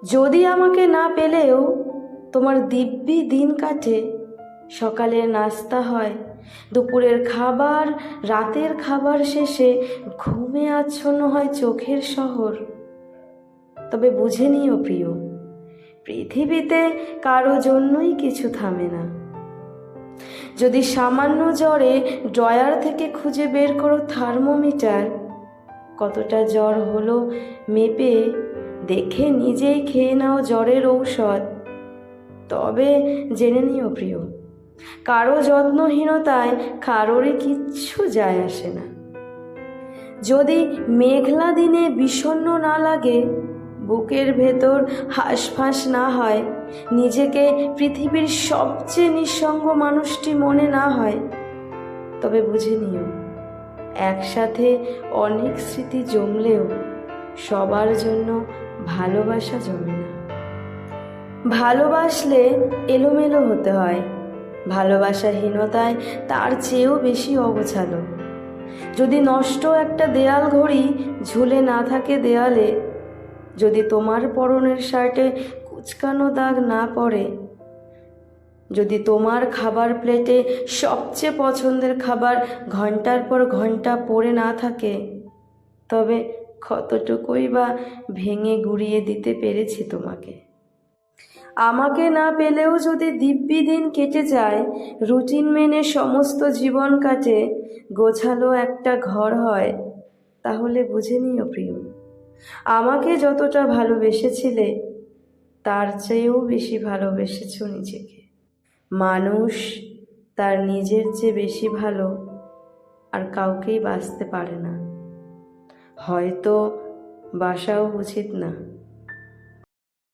যদি আমাকে না পেলেও তোমার দিব্যি দিন কাটে, সকালের নাস্তা হয়, দুপুরের খাবার, রাতের খাবার শেষে ঘুমে আচ্ছন্ন হয় চোখের শহর, তবে বুঝে নিও প্রিয়, পৃথিবীতে কারো জন্যই কিছু থামে না। যদি সামান্য জ্বরে ড্রয়ার থেকে খুঁজে বের করো থার্মোমিটার, কতটা জ্বর হলো মেপে দেখে নিজেই খেয়ে নাও জ্বরের ঔষধ, তবে জেনে নিও প্রিয়, কারো যত্নহীনতায় কারোরই কিচ্ছু যায় আসে না। যদি মেঘলা দিনে বিষণ্ণ না লাগে, বুকের ভেতর হাঁসফাঁস না হয়, নিজেকে পৃথিবীর সবচেয়ে নিঃসঙ্গ মানুষটি মনে না হয়, তবে বুঝে নিও, একসাথে অনেক স্মৃতি জমলেও সবার জন্য ভালোবাসা জমে না। ভালোবাসলে এলোমেলো হতে হয়, ভালোবাসাহীনতায় তার চেয়েও বেশি অগোছালো। যদি নষ্ট একটা দেয়াল ঘড়ি ঝুলে না থাকে দেয়ালে, যদি তোমার পরনের শার্টে কুচকানো দাগ না পড়ে, যদি তোমার খাবার প্লেটে সবচেয়ে পছন্দের খাবার ঘন্টার পর ঘন্টা পড়ে না থাকে, তবে কতটুকুই বা ভেঙে গুঁড়িয়ে দিতে পেরেছি তোমাকে। আমাকে না পেলেও যদি দিব্যি দিন কেটে যায়, রুটিন মেনে সমস্ত জীবন কাটে, গোছালো একটা ঘর হয়, তাহলে বুঝে নিও প্রিয়, আমাকে যতটা ভালোবেসেছিলে তার চেয়েও বেশি ভালোবেসেছ নিজেকে। মানুষ তার নিজের চেয়ে বেশি ভালো আর কাউকেই বাসতে পারে না, হয়তো বাসাও উচিত না।